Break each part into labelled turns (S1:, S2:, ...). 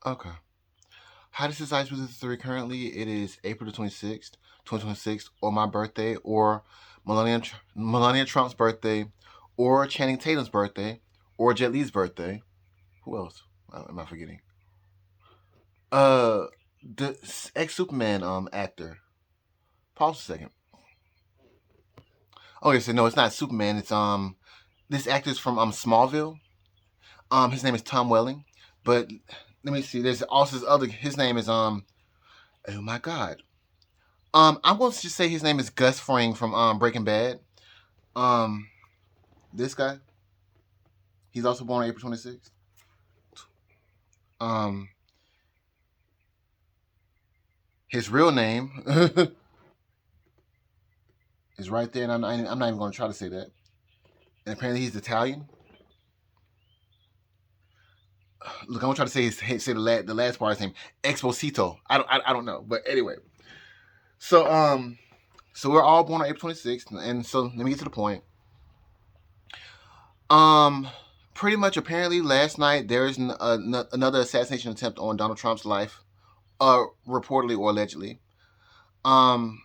S1: Okay. How does this Ice with the three currently? It is April the 26th, 2026, or my birthday, or Melania Trump's birthday, or Channing Tatum's birthday, or Jet Li's birthday. Who else? Am I forgetting? Uh, the ex Superman actor. Pause a second. Okay, so no, it's not Superman. It's this actor's from Smallville. His name is Tom Welling, but let me see. There's also this other. His name is Oh my God. I'm going to just say his name is Gus Fring from Breaking Bad. Um, this guy. He's also born on April 26th. Um, his real name is right there, and I'm not even going to try to say that. And apparently he's Italian. Look, I'm gonna try to say the last part of his name, Exposito. I don't know, but anyway. So so we're all born on April 26th, and so let me get to the point. Um, Pretty much apparently last night there is another assassination attempt on Donald Trump's life, reportedly or allegedly. Um,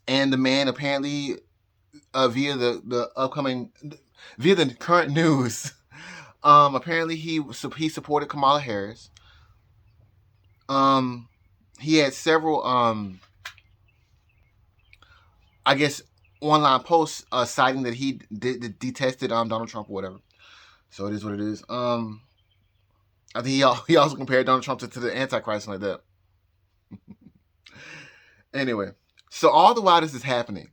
S1: and the man apparently via the upcoming via the current news, apparently he supported Kamala Harris. Um, he had several I guess online posts citing that he detested Donald Trump or whatever. So it is what it is. I think he also compared Donald Trump to the Antichrist like that. Anyway, so all the while this is happening,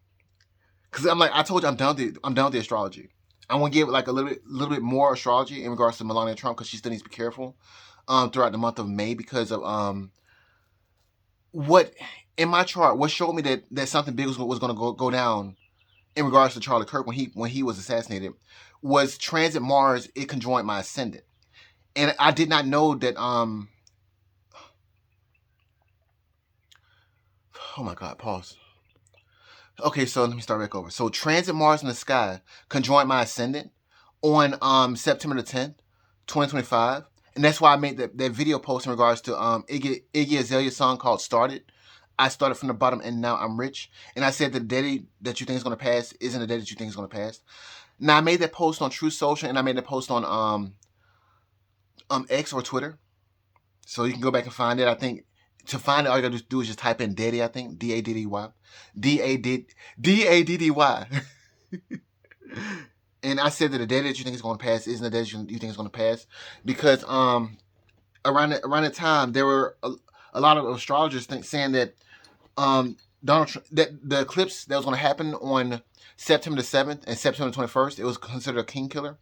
S1: because I told you I'm done with the astrology. I want to give like a little bit more astrology in regards to Melania Trump because she still needs to be careful throughout the month of May because of what in my chart what showed me that something big was going to go down in regards to Charlie Kirk when he was assassinated was transit Mars. It conjoined my ascendant, and I did not know that. Oh my God! Pause. Okay, so let me start back over. So transit Mars in the sky conjoined my ascendant on September the 10th, 2025, and that's why I made that video post in regards to Iggy Azalea's song called "Started." I started from the bottom and now I'm rich. And I said the day that you think is going to pass isn't the day that you think is going to pass. Now I made that post on True Social and I made that post on X or Twitter, so you can go back and find it. I think to find it, all you gotta do is just type in Daddy. I think Daddy, Daddy. And I said that the day that you think is going to pass isn't the day that you think is going to pass because around the time there were a lot of astrologers saying that Donald Trump, that the eclipse that was going to happen on September the 7th and September the 21st, it was considered a king killer.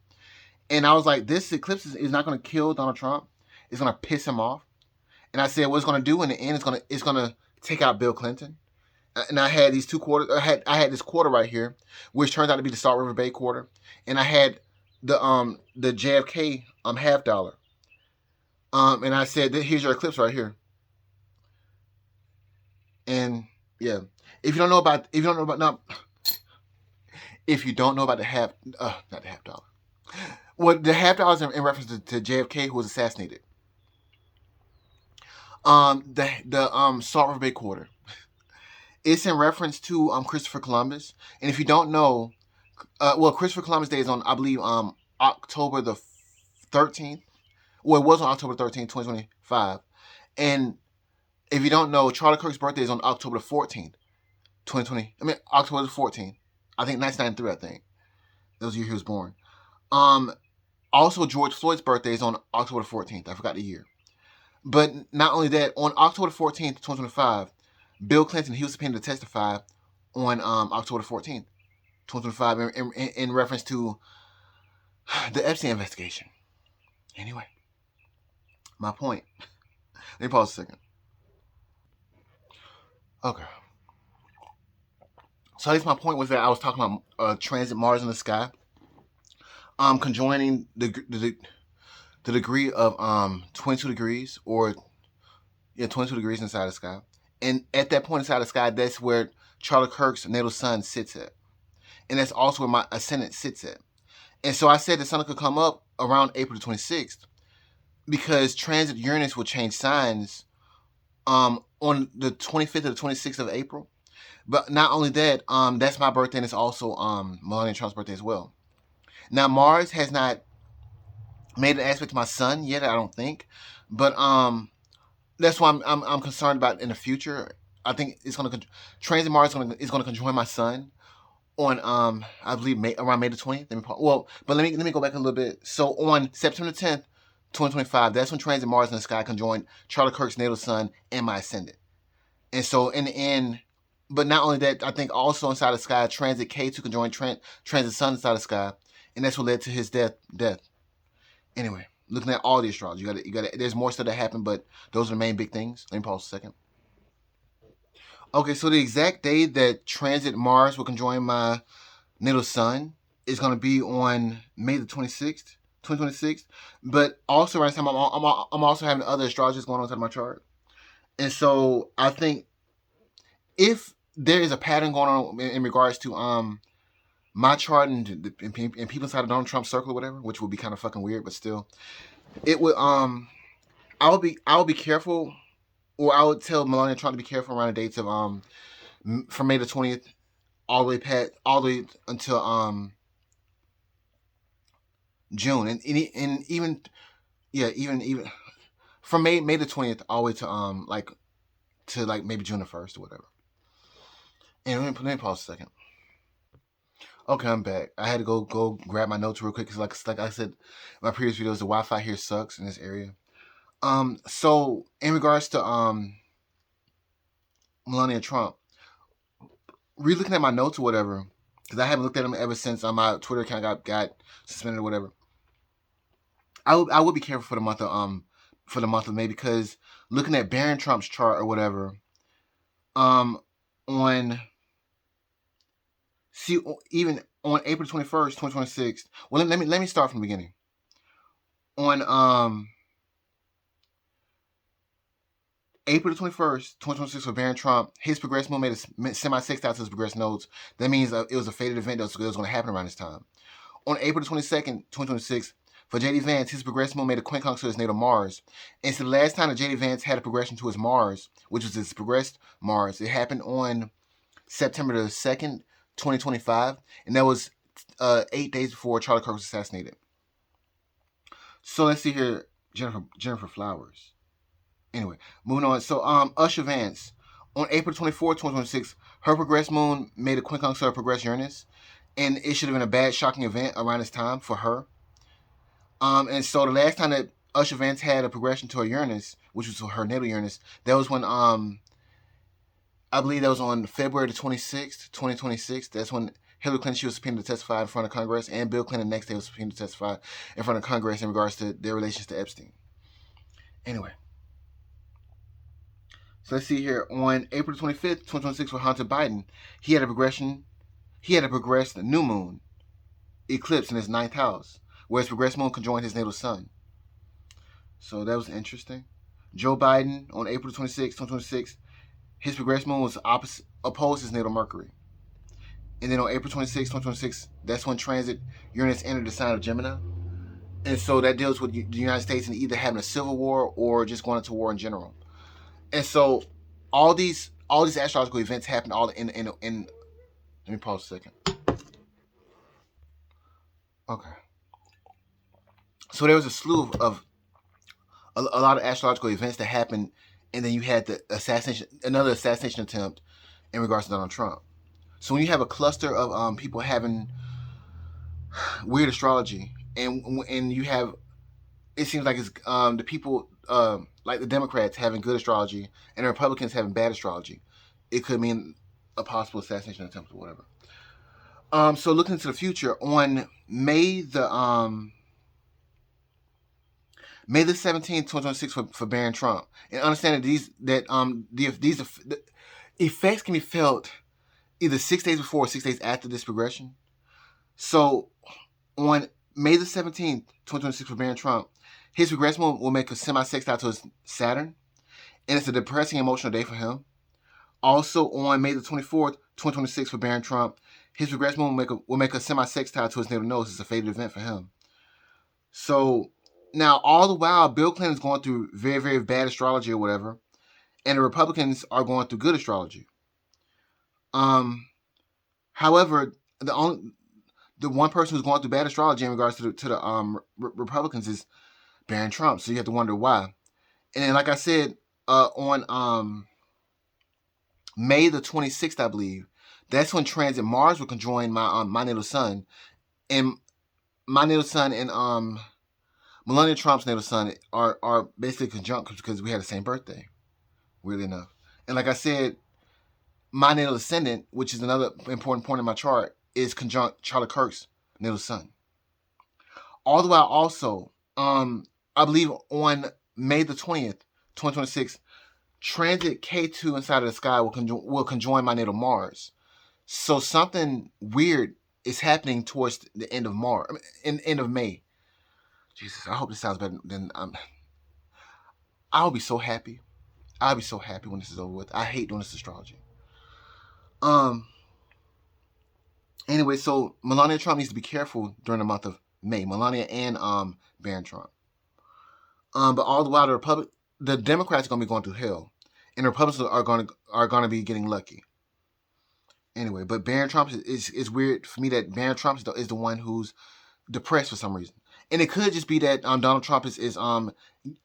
S1: And I was like, this eclipse is not going to kill Donald Trump. It's going to piss him off. And I said, what it's going to do in the end is it's going to take out Bill Clinton. And I had these two quarters. I had this quarter right here, which turns out to be the Salt River Bay quarter. And I had the JFK half dollar. And I said, here's your eclipse right here. And yeah, if you don't know about the half, not the half dollar. Well, the half dollar is in reference to JFK, who was assassinated. The Salt River Bay quarter. It's in reference to Christopher Columbus. And if you don't know, Christopher Columbus Day is on, I believe, October the 13th. Well, it was on October 13th, 2025. And if you don't know, Charlie Kirk's birthday is on October the 14th, 2020. I mean, October the 14th. I think 1993, I think. That was the year he was born. Also, George Floyd's birthday is on October the 14th. I forgot the year. But not only that, on October 14th, 2025, Bill Clinton, he was subpoenaed to testify on October 14th, 2025, in reference to the Epstein investigation. Anyway, my point. Let me pause a second. Okay. So I guess my point was that I was talking about transit Mars in the sky, conjoining the degree of 22 degrees, or 22 degrees inside the sky. And at that point inside the sky, that's where Charlie Kirk's natal sun sits at. And that's also where my ascendant sits at. And so I said the sun could come up around April the 26th because transit Uranus will change signs on the 25th or the 26th of April. But not only that, that's my birthday, and it's also Melania Trump's birthday as well. Now Mars has not made an aspect to my sun yet, I don't think, but that's why I'm concerned about in the future. I think it's gonna transit Mars is gonna conjoin my sun on I believe around May the 20th. But let me go back a little bit. So on September 10th, 2025, that's when transit Mars in the sky conjoined Charlie Kirk's natal sun and my ascendant. And so in the end, but not only that, I think also inside the sky, transit K2 conjoined transit Sun inside the sky, and that's what led to his death. Anyway, looking at all the astrology, you got to. There's more stuff that happened, but those are the main big things. Let me pause a second. Okay, so the exact day that transit Mars will conjoin my natal sun is going to be on May the 26th, 2026. But also around this time, I'm also having other astrologies going on inside my chart. And so I think if there is a pattern going on in regards to my chart and people inside of Donald Trump's circle or whatever, which would be kind of fucking weird, but still, it would I would be careful, or I would tell Melania Trump to be careful around the dates of from May the 20th all the way until June, and even even from May the 20th all the way to like maybe June the 1st or whatever. And let me pause a second. Okay, I'm back. I had to go grab my notes real quick because like I said in my previous videos, the Wi-Fi here sucks in this area. So in regards to Melania Trump, re-looking at my notes or whatever, because I haven't looked at them ever since my Twitter account got suspended or whatever. I would be careful for the month of May, because looking at Barron Trump's chart or whatever, on even on April 21st, 2026. Well, let me start from the beginning. On April 21st, 2026 for Barron Trump, his progressed moon made a semi-sextile to his progressed nodes. That means it was a fated event that was going to happen around this time. On April 22nd, 2026, for J.D. Vance, his progressed moon made a quincunx to his natal Mars. And so the last time that J.D. Vance had a progression to his Mars, which was his progressed Mars, it happened on September the 2nd, 2025. And that was 8 days before Charlie Kirk was assassinated. So let's see here, Jennifer Flowers. Anyway, moving on. So Usher Vance, on April 24th, 2026, her progressed moon made a quincunx to her progressed Uranus. And it should have been a bad, shocking event around this time for her. And so the last time that Usher Vance had a progression to her Uranus, which was her natal Uranus, that was when I believe that was on February the 26th, 2026. That's when Hillary Clinton, she was subpoenaed to testify in front of Congress, and Bill Clinton the next day was subpoenaed to testify in front of Congress in regards to their relations to Epstein. Anyway, so let's see here. On April 25th, 2026, for Hunter Biden, he had a progressed new moon eclipse in his 9th house, where his progressed moon conjoined his natal sun. So that was interesting. Joe Biden, on April 26, 2026, his progressed moon was opposed his natal Mercury. And then on April 26, 2026, that's when transit Uranus entered the sign of Gemini. And so that deals with the United States and either having a civil war or just going into war in general. And so all these astrological events happened all in let me pause a second. Okay. So there was a slew of a lot of astrological events that happened, and then you had another assassination attempt in regards to Donald Trump. So when you have a cluster of people having weird astrology, and you have, it seems like it's the people like the Democrats having good astrology and the Republicans having bad astrology, it could mean a possible assassination attempt or whatever. So looking into the future, on May the 17th, 2026 for Barron Trump, and understand that these the effects can be felt either 6 days before or 6 days after this progression. So on May the 17th, 2026 for Barron Trump, his progressed moon will make a semi-sextile to his Saturn, and it's a depressing emotional day for him. Also on May the 24th, 2026 for Barron Trump, his progressed moon will make a semi-sextile to his natal nose. It's a fated event for him. So Now, all the while, Bill Clinton's going through very, very bad astrology or whatever, and the Republicans are going through good astrology. Um, However, the one person who's going through bad astrology in regards to the Republicans is Barron Trump. So you have to wonder why. And then, like I said, on May the 26th, I believe, that's when transit Mars will conjoin my natal sun, and my natal sun and Melania Trump's natal sun are basically conjunct because we had the same birthday. Weirdly enough, and like I said, my natal ascendant, which is another important point in my chart, is conjunct Charlie Kirk's natal sun. All the while, also, I believe on May the 20th, 2026, transit K2 inside of the sky will conjoin my natal Mars. So something weird is happening towards the end of March, end of May. Jesus, I hope this sounds better than I'll be so happy. I'll be so happy when this is over with. I hate doing this astrology. Um. Anyway, so Melania Trump needs to be careful during the month of May. Melania and Barron Trump. But all the while, the Democrats are gonna be going through hell, and the Republicans are gonna be getting lucky. Anyway, but Barron Trump is weird for me that Barron Trump is the one who's depressed for some reason, and it could just be that Donald Trump is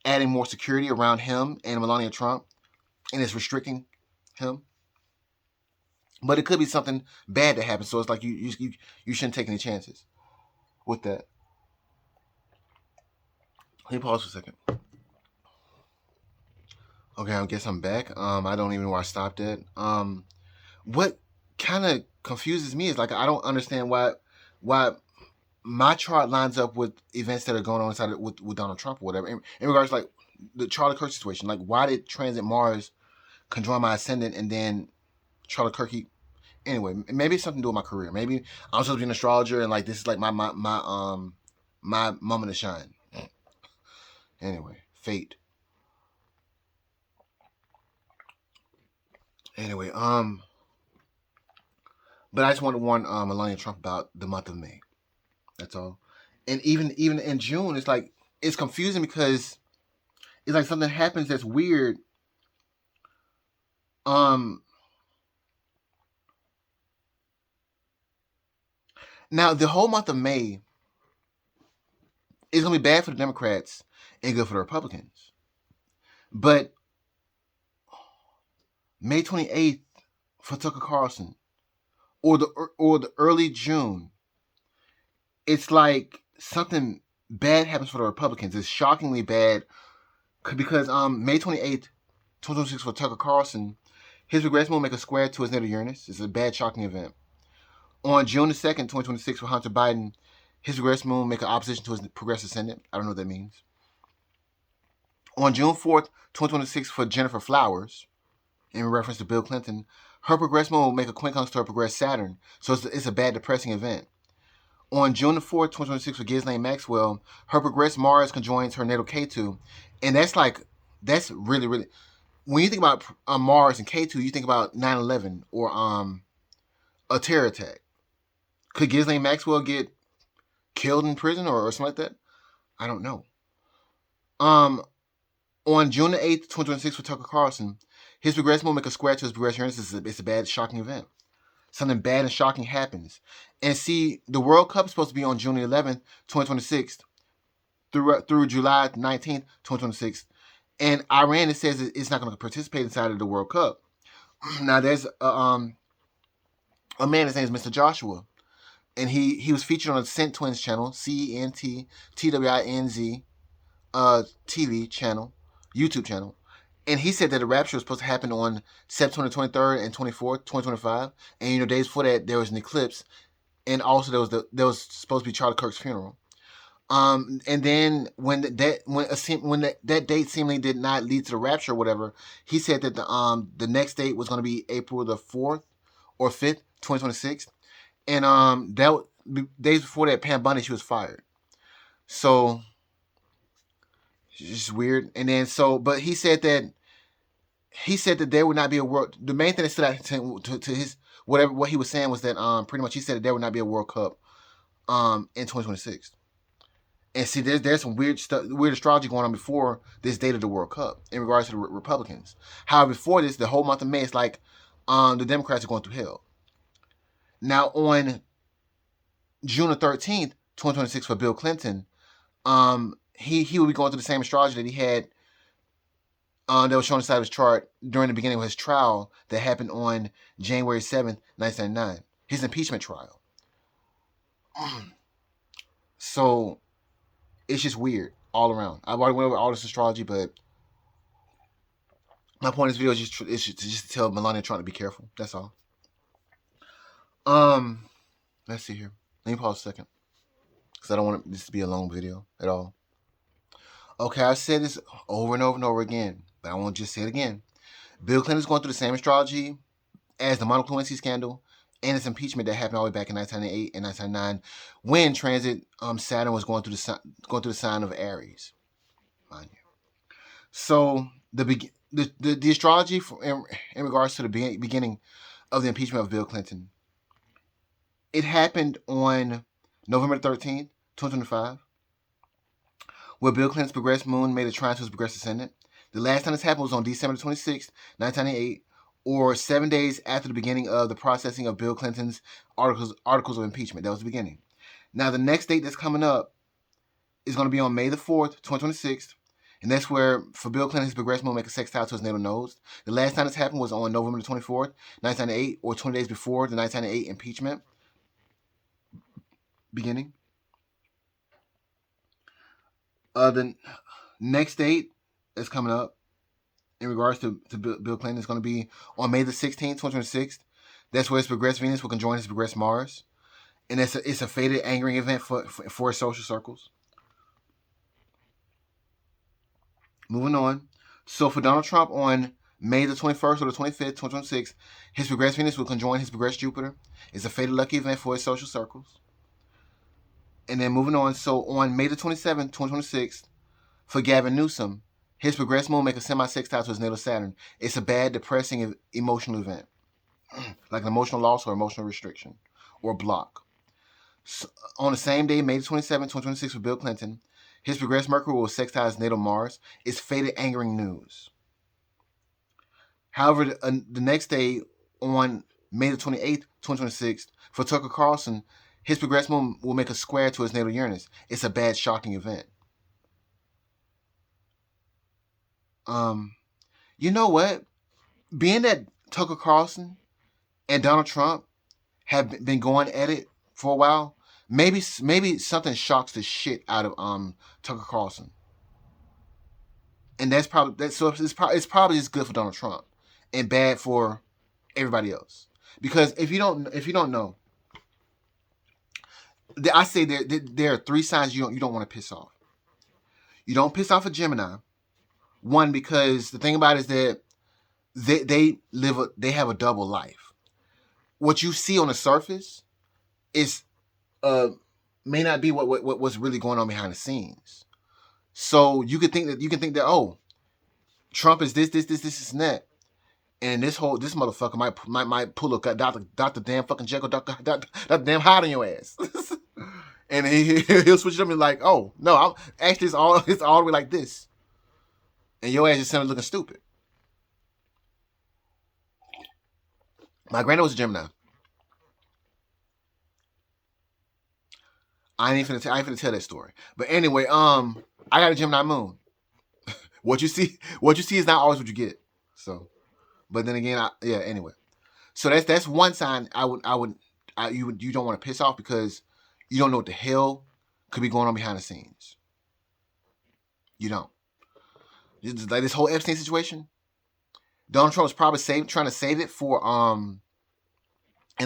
S1: adding more security around him and Melania Trump, and it's restricting him. But it could be something bad that happens. So it's like you shouldn't take any chances with that. Let me pause for a second. Okay, I guess I'm back. I don't even know where I stopped at. What kind of confuses me is like I don't understand why my chart lines up with events that are going on inside with Donald Trump or whatever. In regards to like the Charlie Kirk situation, like why did transit Mars conjoin my ascendant and then Charlie Kirk? Anyway, maybe it's something to do with my career. Maybe I'm supposed to be an astrologer and like this is like my moment to shine. Anyway, fate. Anyway, but I just want to warn Melania Trump about the month of May. That's all. And even in June, it's like it's confusing because it's like something happens that's weird. Now the whole month of May is gonna be bad for the Democrats and good for the Republicans. But May 28th for Tucker Carlson, or the early June, it's like something bad happens for the Republicans. It's shockingly bad because May 28th, 2026 for Tucker Carlson, his regress will make a square to his natal Uranus. It's a bad, shocking event. On June the 2nd, 2026 for Hunter Biden, his regress moon make an opposition to his progressive ascendant. I don't know what that means. On June 4th, 2026 for Jennifer Flowers, in reference to Bill Clinton, her progress moon will make a quincunx to her progress Saturn. So it's a bad, depressing event. On June the 4th, 2026 for Ghislaine Maxwell, her progress Mars conjoins her natal K2. And that's really, really, when you think about Mars and K2, you think about 9/11 or a terror attack. Could Ghislaine Maxwell get killed in prison or something like that? I don't know. On June the 8th, 2026 for Tucker Carlson, his progress will make a square to his progress Uranus. It's a bad, shocking event. Something bad and shocking happens. And see, the World Cup is supposed to be on June 11th, 2026 through July 19th, 2026. And Iran, it says it's not going to participate inside of the World Cup. Now, there's a man, his name is Mr. Joshua. And he was featured on the Cent Twins channel, CENTTWINZ TV channel, YouTube channel. And he said that the rapture was supposed to happen on September 23rd and 24th, 2025. And, days before that, there was an eclipse. And also there was supposed to be Charlie Kirk's funeral. And then when that date seemingly did not lead to the rapture or whatever, he said that the next date was going to be April the 4th or 5th, 2026. And days before that, Pam Bundy, she was fired. So it's just weird. And then but he said that there would not be a world. The main thing that stood out to his what he was saying was that pretty much he said that there would not be a World Cup in 2026. And see, there's some weird stuff, weird astrology going on before this date of the World Cup in regards to the Republicans. However, before this, the whole month of May, it's like the Democrats are going through hell. Now on June the 13th, 2026, for Bill Clinton, he will be going through the same astrology that he had that was shown inside of his chart during the beginning of his trial that happened on January 7th, 1999. His impeachment trial. So it's just weird all around. I've already went over all this astrology, but my point of this video is just to tell Melania trying to be careful. That's all. Let's see here. Let me pause a second because I don't want this to be a long video at all. Okay, I've said this over and over and over again, but I won't just say it again. Bill Clinton's going through the same astrology as the Monica Lewinsky scandal and its impeachment that happened all the way back in 1998 and 1999 when transit Saturn was going through the sign of Aries, mind you. So the astrology in regards to the beginning of the impeachment of Bill Clinton, it happened on November 13th, 2025, where Bill Clinton's progressed moon made a trine to his progressed ascendant. The last time this happened was on December 26th, 1998, or 7 days after the beginning of the processing of Bill Clinton's articles of impeachment. That was the beginning. Now, the next date that's coming up is going to be on May the 4th, 2026, and that's where, for Bill Clinton, his progressed moon make a sextile to his natal nose. The last time this happened was on November 24th, 1998, or 20 days before the 1998 impeachment beginning. The next date that's coming up in regards to Bill Clinton is going to be on May the 16th, 2026. That's where his progressed Venus will conjoin his progressed Mars. And it's a fated angering event for his social circles. Moving on. So for Donald Trump on May the 21st or the 25th, 2026, his progressed Venus will conjoin his progressed Jupiter. It's a fated lucky event for his social circles. And then moving on. So on May the 27th, 2026, for Gavin Newsom, his progressed moon make a semi-sextile to his natal Saturn. It's a bad, depressing, emotional event. Like an emotional loss or emotional restriction or block. So, on the same day, May 27, 2026, for Bill Clinton, his progressed Mercury will sextile his natal Mars. It's fated angering news. However, the next day, on May the 28th, 2026, for Tucker Carlson, his progressed moon will make a square to his natal Uranus. It's a bad, shocking event. You know what? Being that Tucker Carlson and Donald Trump have been going at it for a while, maybe something shocks the shit out of Tucker Carlson, and that's probably so it's probably just good for Donald Trump and bad for everybody else. Because if you don't know, I say there are 3 signs you don't want to piss off. You don't piss off a Gemini. One, because the thing about it is that they have a double life. What you see on the surface is may not be what's really going on behind the scenes. So you can think that oh, Trump is this and that, and this motherfucker might pull a Dr. damn fucking Jekyll, Dr. damn Hyde on your ass, and he'll switch it up and be like, oh no, actually it's all the way like this, and your ass is sitting looking stupid. My granddad was a Gemini. I ain't finna tell that story. But anyway, I got a Gemini moon. What you see is not always what you get. So, but then again, anyway. So that's one sign you don't want to piss off, because you don't know what the hell could be going on behind the scenes. You don't. It's like this whole Epstein situation. Donald Trump was probably trying to save it for an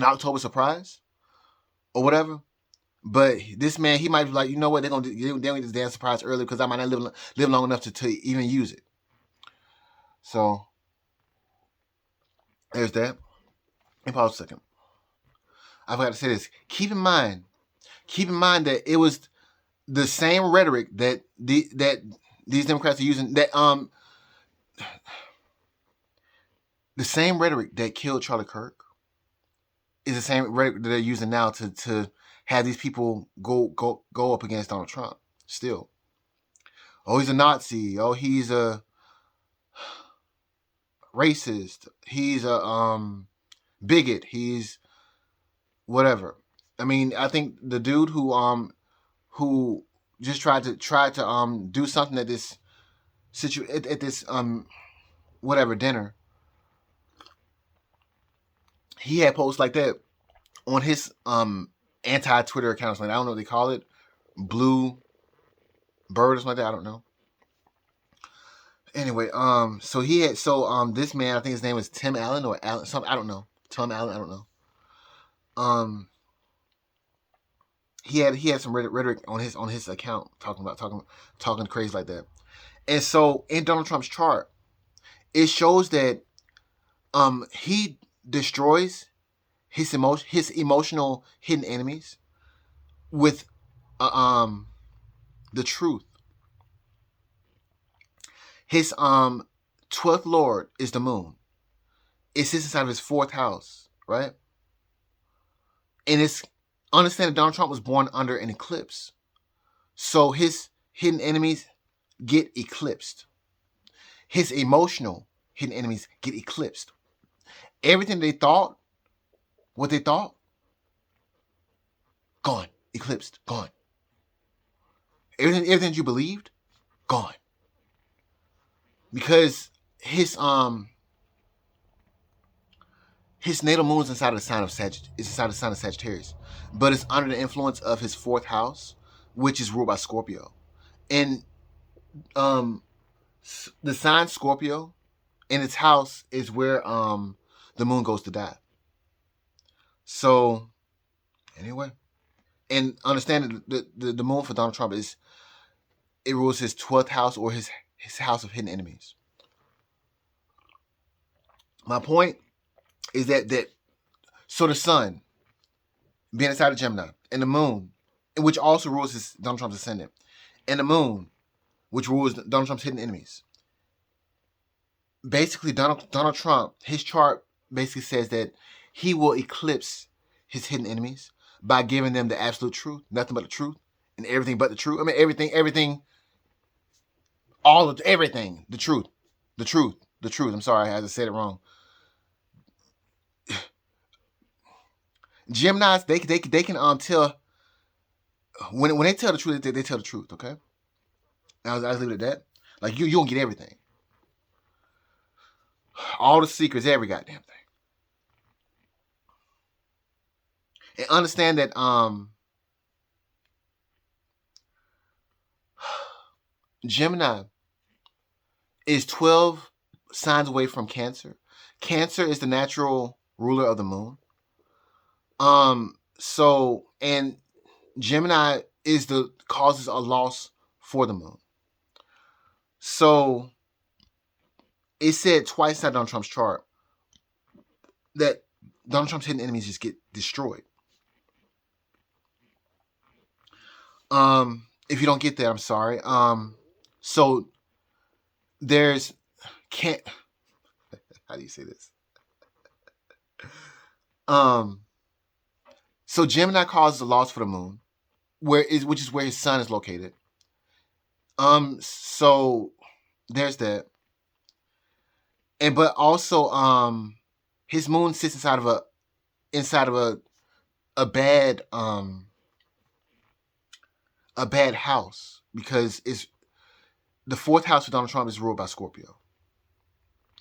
S1: October surprise or whatever. But this man, he might be like, you know what, they're gonna get this damn surprise early because I might not live long enough to even use it. So there's that. Let me pause a second. I forgot to say this. Keep in mind that it was the same rhetoric that these Democrats are using, that the same rhetoric that killed Charlie Kirk is the same rhetoric that they're using now to have these people go up against Donald Trump. Still, oh, he's a Nazi. Oh, he's a racist. He's a bigot. He's whatever. I mean, I think the dude who just tried to do something at this at this whatever dinner, he had posts like that on his anti Twitter accounts. Like I don't know what they call it, Blue Bird or something like that. I don't know. Anyway, so he had this man, I think his name was Tim Allen or Allen something. I don't know. Tom Allen. I don't know. He had some rhetoric on his account talking crazy like that. And so in Donald Trump's chart, it shows that he destroys his emotional hidden enemies with the truth. His 12th lord is the moon. It sits inside of his 4th house, right? And it's understand that Donald Trump was born under an eclipse. So his hidden enemies get eclipsed. His emotional hidden enemies get eclipsed. Everything they thought, what they thought, gone, eclipsed, gone. Everything you believed, gone. Because his natal moon is inside of the sign of Sagittarius, but it's under the influence of his 4th house, which is ruled by Scorpio. And the sign Scorpio in its house is where the moon goes to die. So anyway, and understand that the moon for Donald Trump it rules his 12th house or his house of hidden enemies. My point is that so the sun being inside of Gemini, and the moon, which also rules Donald Trump's ascendant, and the moon, which rules Donald Trump's hidden enemies. Basically, Donald Trump, his chart basically says that he will eclipse his hidden enemies by giving them the absolute truth, nothing but the truth, and everything but the truth. I mean, everything, everything, the truth. I'm sorry, I said it wrong. Geminis, they can tell when they tell the truth, they tell the truth. Okay, I was leave it at that. Like you don't get everything, all the secrets, every goddamn thing, and understand that Gemini is 12 signs away from Cancer. Cancer is the natural ruler of the moon. So and Gemini causes a loss for the moon. So it said twice inside Donald Trump's chart that Donald Trump's hidden enemies just get destroyed. If you don't get that, I'm sorry. So there's how do you say this? So Gemini causes a loss for the moon, which is where his sun is located. So there's that. And but also his moon sits inside of a bad house, because it's the 4th house for Donald Trump is ruled by Scorpio.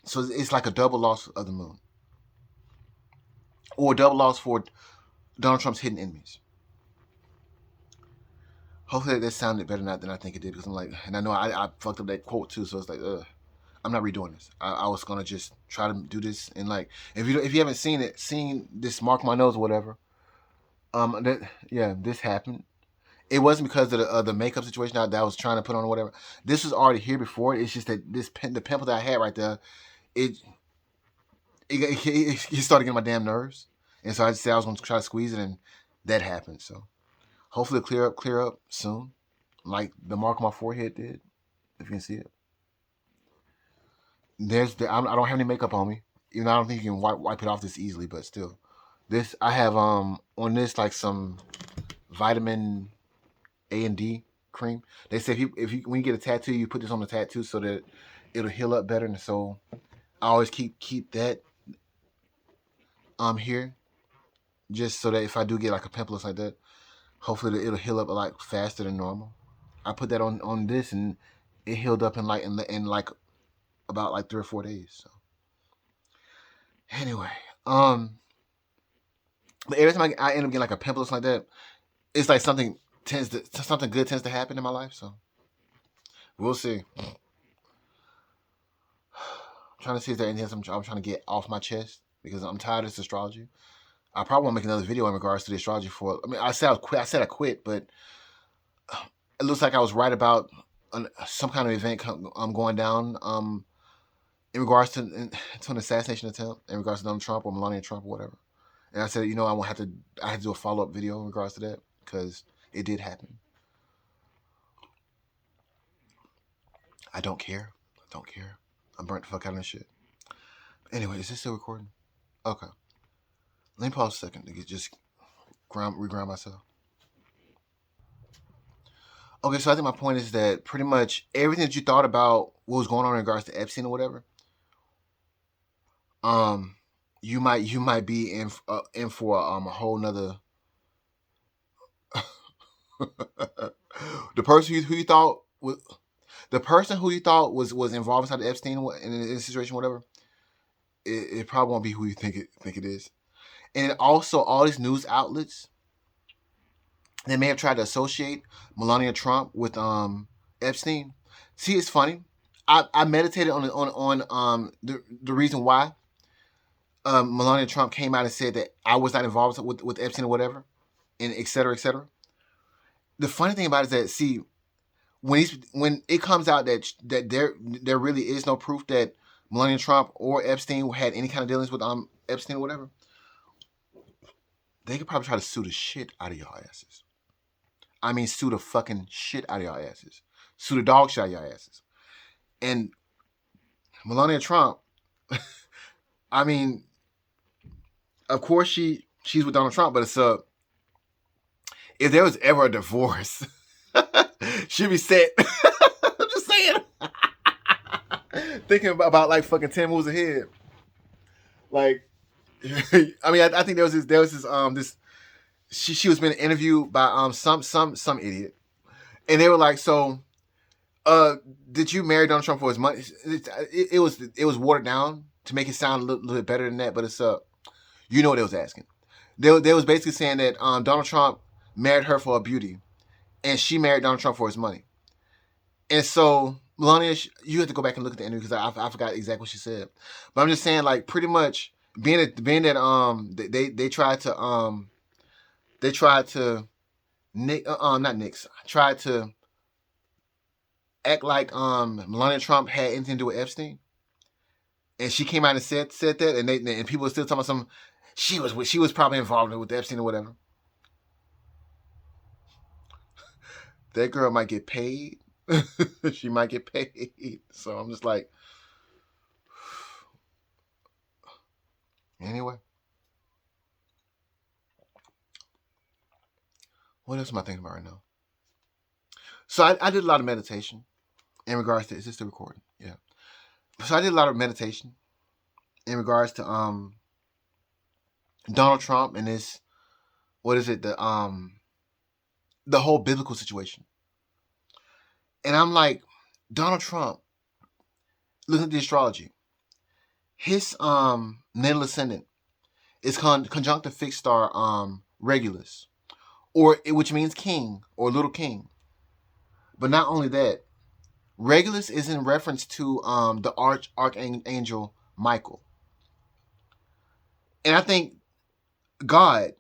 S1: So it's like a double loss of the moon, or a double loss for Donald Trump's hidden enemies. Hopefully that sounded better than I think it did, because I'm like, and I know I fucked up that quote too, so it's like, I'm not redoing this. I was gonna just try to do this, and like, if you haven't seen this, mark my nose or whatever. This happened. It wasn't because of the makeup situation that I was trying to put on or whatever. This was already here before. It's just that the pimple that I had right there, it started getting my damn nerves, and so I just said I was going to try to squeeze it, and that happened. So hopefully it'll clear up soon, like the mark on my forehead did, if you can see it. I don't have any makeup on me, even though I don't think you can wipe it off this easily, but still, this I have on this like some vitamin A and D cream. They say if you when you get a tattoo, you put this on the tattoo so that it'll heal up better. And so I always keep that here, just so that if I do get like a pimple or something like that, hopefully it'll heal up a lot faster than normal. I put that on this, and it healed up in like about like 3 or 4 days. So anyway, but every time I end up getting like a pimple or something like that, it's like something good tends to happen in my life. So we'll see. I'm trying to see if there's anything else I'm trying to get off my chest because I'm tired of this astrology. I probably want to make another video in regards to the astrology for. I mean, I said I quit, but it looks like I was right about some kind of event going down in regards to an assassination attempt in regards to Donald Trump or Melania Trump or whatever. And I said, I had to do a follow-up video in regards to that because it did happen. I don't care. I'm burnt the fuck out of this shit. Anyway, is this still recording? Okay. Let me pause a second to just reground myself. Okay, so I think my point is that pretty much everything that you thought about what was going on in regards to Epstein or whatever, you might be in for a whole nother. The person who you thought was involved inside the Epstein in this situation, whatever, it probably won't be who you think it is. And also, all these news outlets, they may have tried to associate Melania Trump with Epstein. See, it's funny. I meditated on the reason why Melania Trump came out and said that I was not involved with Epstein or whatever, and et cetera, et cetera. The funny thing about it is that, see, when it comes out that there really is no proof that Melania Trump or Epstein had any kind of dealings with Epstein or whatever, they could probably try to sue the shit out of y'all asses. I mean, sue the fucking shit out of y'all asses. Sue the dog shit out of y'all asses. And Melania Trump, I mean, of course she's with Donald Trump, but it's if there was ever a divorce, she'd be set. I'm just saying. Thinking about like fucking 10 moves ahead. Like, I mean, I think there was this she was being interviewed by some idiot, and they were like, so did you marry Donald Trump for his money? It was watered down to make it sound a little bit better than that, but it's you know what they was asking. They was basically saying that Donald Trump married her for her beauty, and she married Donald Trump for his money. And so Melania, you have to go back and look at the interview because I forgot exactly what she said. But I'm just saying, like, pretty much being that they tried to tried to act like Melania Trump had anything to do with Epstein, and she came out and said that, and people are still talking about she was probably involved with Epstein or whatever. That girl might get paid. She might get paid. So I'm just like, anyway. What else am I thinking about right now? So I did a lot of meditation in regards to, is this the recording? Yeah. So I did a lot of meditation in regards to Donald Trump and this, what is it, the whole biblical situation. And I'm like, Donald Trump, looking at the astrology, his natal ascendant is conjunct the fixed star Regulus, which means king or little king. But not only that, Regulus is in reference to the archangel Michael. And I think God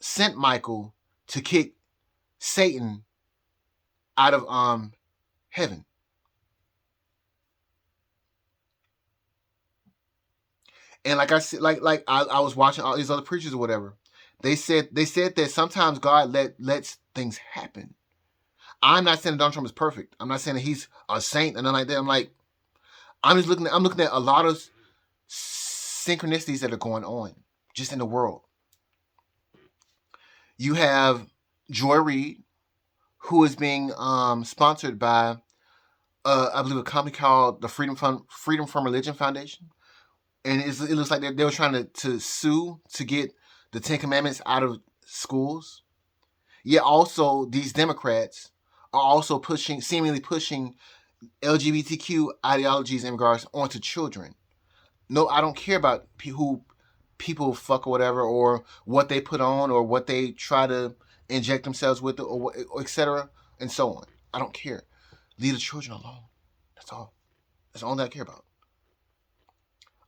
S1: sent Michael to kick Satan out of heaven. And like I said, like I was watching all these other preachers or whatever. They said that sometimes God lets things happen. I'm not saying Donald Trump is perfect. I'm not saying that he's a saint and nothing like that. I'm looking at a lot of synchronicities that are going on just in the world. You have Joy Reid, who is being sponsored by I believe a company called the Freedom from Religion Foundation, and it looks like they were trying to sue to get the Ten Commandments out of schools. Yet also these Democrats are also seemingly pushing LGBTQ ideologies in regards onto children. No, I don't care about who people fuck or whatever, or what they put on, or what they try to inject themselves with, or etc. and so on. I don't care. Leave the children alone. That's all. That's all that I care about.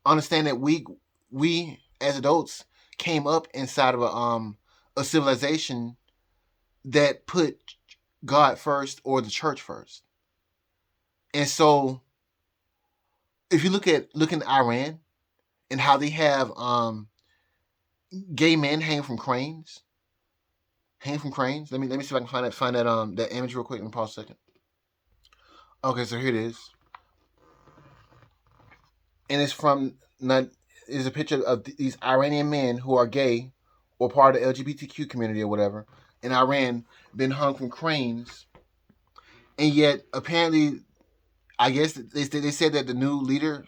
S1: Understand that we as adults came up inside of a civilization that put God first or the church first. And so if you look in Iran and how they have gay men hanging from cranes. Hanging from cranes. Let me see if I can find that that image real quick. Let me pause a second. Okay, so here it is. And it's from not is a picture of these Iranian men who are gay or part of the LGBTQ community or whatever in Iran, been hung from cranes, and yet apparently, I guess they said that the new leader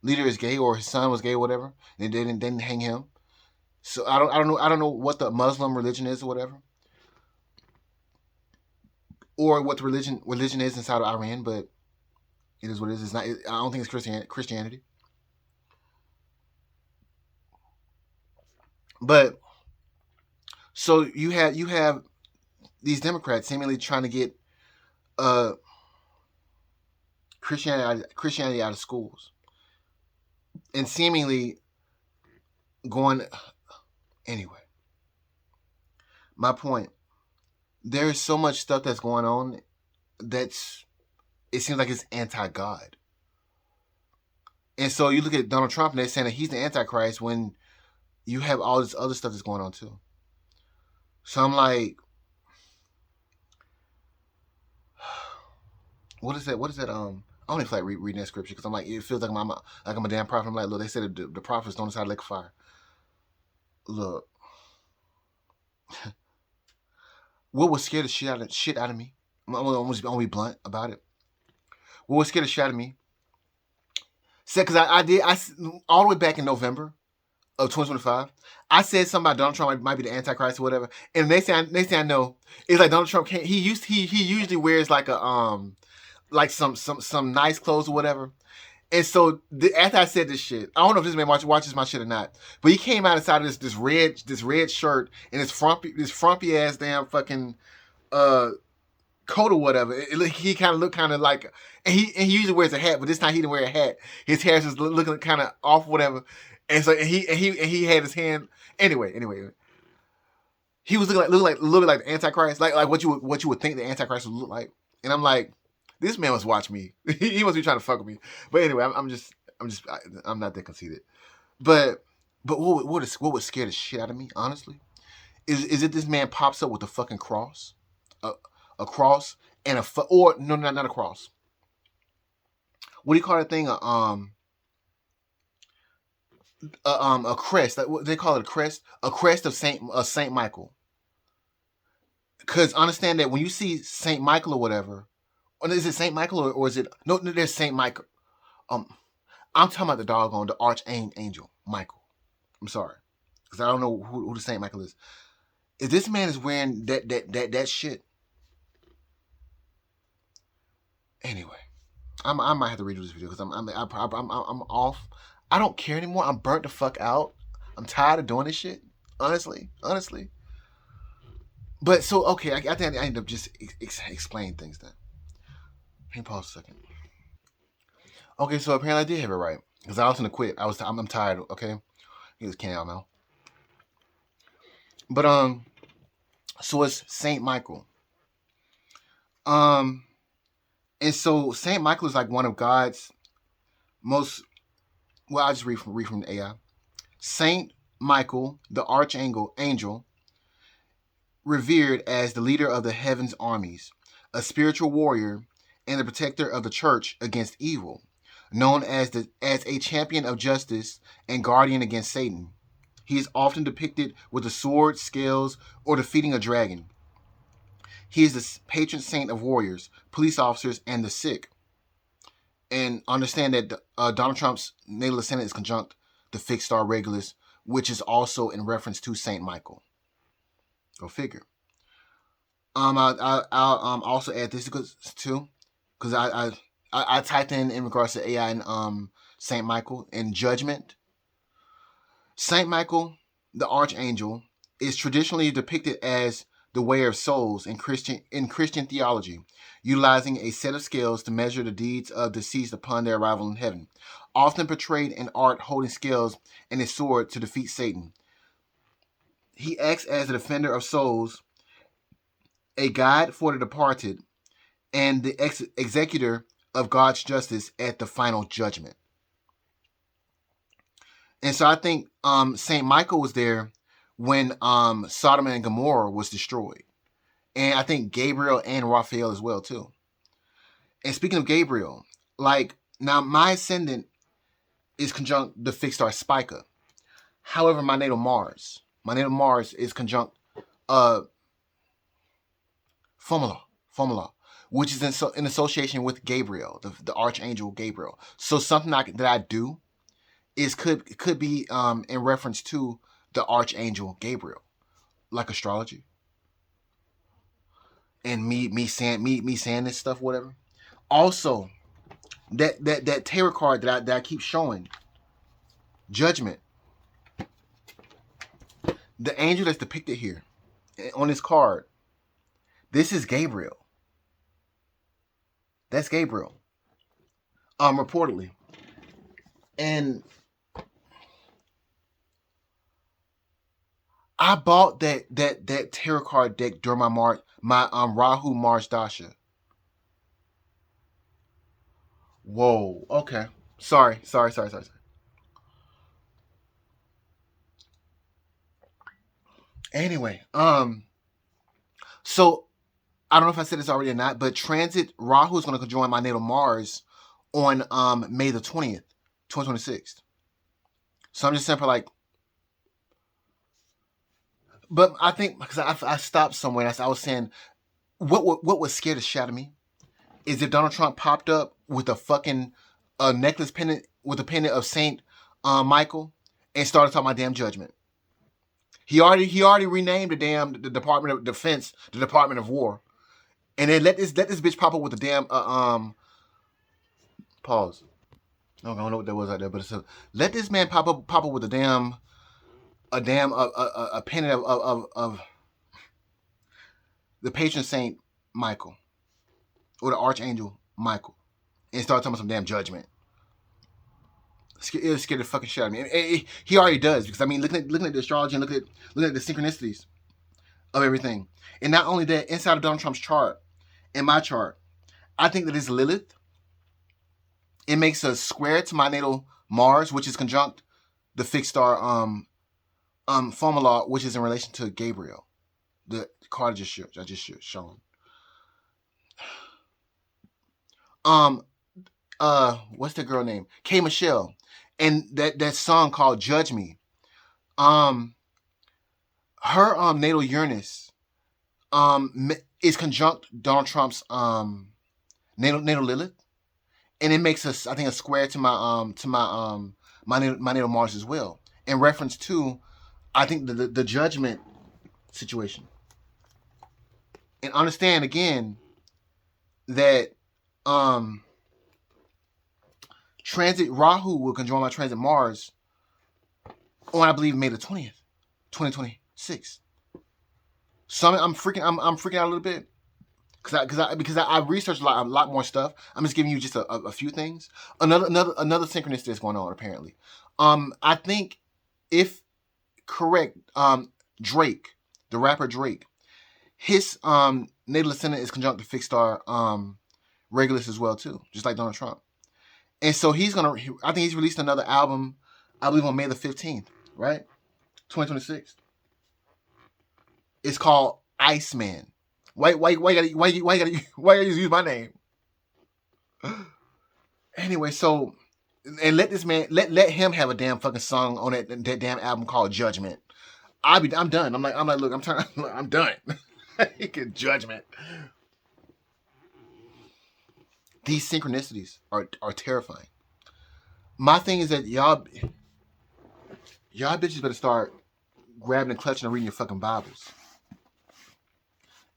S1: is gay, or his son was gay or whatever, and they didn't hang him. So I don't know what the Muslim religion is or whatever, or what the religion is inside of Iran, but it is what it is. It's not. I don't think it's Christianity. But so you have these Democrats seemingly trying to get uh Christianity out of schools, and seemingly going anyway. My point: there is so much stuff that's going on that's it seems like it's anti-God. And so you look at Donald Trump and they're saying that he's the Antichrist when you have all this other stuff that's going on too. So I'm like, what is that? What is that? I don't even feel like reading that scripture because I'm like, it feels like I'm a damn prophet. I'm like, look, they said the prophets don't decide to lake of fire. Look, what was scared the shit out of me? I'm gonna be blunt about it. What was scared the shit out of me? Said because I all the way back in November of 2025, I said something about Donald Trump might be the Antichrist or whatever, and they say I know. It's like Donald Trump can't. He usually wears like a like some nice clothes or whatever. And so after I said this shit, I don't know if this man watches my shit or not, but he came out inside of this red shirt and this frumpy ass damn fucking uh coat or whatever. He kind of looked kind of like, and he usually wears a hat, but this time he didn't wear a hat. His hair was looking kind of off, whatever. And so he had his hand anyway. He was looking like the Antichrist, like what you would think the Antichrist would look like. And I'm like, this man must watch me. He must be trying to fuck with me. But anyway, I'm not that conceited. But what would scare the shit out of me, honestly, is it this man pops up with a fucking cross, a cross and or no, not a cross. What do you call that thing? A crest. What they call it, a crest of Saint Michael. Because understand that when you see Saint Michael or whatever, or is it Saint Michael or is it no? There's Saint Michael. I'm talking about the doggone the archangel Michael. I'm sorry, because I don't know who the Saint Michael is. If this man is wearing that shit, anyway, I might have to redo this video because I'm off. I don't care anymore. I'm burnt the fuck out. I'm tired of doing this shit. Honestly. But so okay, I think I end up just explaining things then. Let me pause a second. Okay, so apparently I did have it right because I was gonna quit. I'm tired. Okay, he just can't out now. But so it's Saint Michael. Um, and so Saint Michael is like one of God's most. Well, I'll just read from the AI. Saint Michael, the archangel, revered as the leader of the heaven's armies, a spiritual warrior, and the protector of the church against evil, known as a champion of justice and guardian against Satan. He is often depicted with a sword, scales, or defeating a dragon. He is the patron saint of warriors, police officers, and the sick. And understand that Donald Trump's natal ascendant is conjunct the fixed star Regulus, which is also in reference to Saint Michael. Go figure. I'll also add this too, because I typed in regards to AI and Saint Michael and judgment. Saint Michael, the archangel, is traditionally depicted as the weigher of souls in Christian theology, utilizing a set of scales to measure the deeds of deceased upon their arrival in heaven, often portrayed in art holding scales and a sword to defeat Satan. He acts as a defender of souls, a guide for the departed, and the executor of God's justice at the final judgment. And so I think Saint Michael was there when Sodom and Gomorrah was destroyed. And I think Gabriel and Raphael as well, too. And speaking of Gabriel, like, now my ascendant is conjunct the fixed star Spica. However, my natal Mars is conjunct Formula, which is in association with Gabriel, the archangel Gabriel. So something that I do is could be in reference to the archangel Gabriel, like astrology, and me saying this stuff, whatever. Also, that tarot card that I keep showing, Judgment. The angel that's depicted here on this card, this is Gabriel. That's Gabriel. Reportedly, and I bought that tarot card deck during my Rahu Mars Dasha. Whoa. Okay. Sorry. Anyway, so I don't know if I said this already or not, but transit Rahu is going to join my natal Mars on May the 20th, 2026. So I'm just simply like, but I think because I stopped somewhere and I was saying, what would scare the shit out of me is if Donald Trump popped up with a fucking necklace pendant with a pendant of Saint Michael and started talking about damn judgment. He already renamed the Department of Defense the Department of War, and then let this bitch pop up with the damn pause. I don't know what that was out there, but it's let this man pop up with a pendant of the patron saint Michael or the archangel Michael, and start talking about some damn judgment. It'll scare the fucking shit out of me. He already does, because I mean, looking at the astrology and looking at the synchronicities of everything, and not only that, inside of Donald Trump's chart and my chart, I think that it's Lilith. It makes a square to my natal Mars, which is conjunct the fixed star Formula, which is in relation to Gabriel. The card I just shown. What's the girl name? K. Michelle. And that song called Judge Me. Her natal Uranus is conjunct Donald Trump's natal Lilith. And it makes us, I think, a square to my natal Mars as well. In reference to, I think, the judgment situation. And understand again that transit Rahu will conjoin my transit Mars on, I believe, May the 20th, 2026. So I'm freaking out a little bit because I researched a lot more stuff. I'm just giving you just a few things. Another synchronicity that's going on apparently. I think, if correct, Drake, the rapper Drake, his natal ascendant is conjunct the fixed star Regulus as well too, just like Donald Trump. And so I think he's released another album, I believe on May the 15th, right? 2026. It's called Iceman. Why you gotta use my name? Anyway, so, and let this man let him have a damn fucking song on that damn album called Judgment. I'm done. I'm like, look, I'm done. Good judgment. These synchronicities are terrifying. My thing is that y'all bitches better start grabbing and clutching and reading your fucking Bibles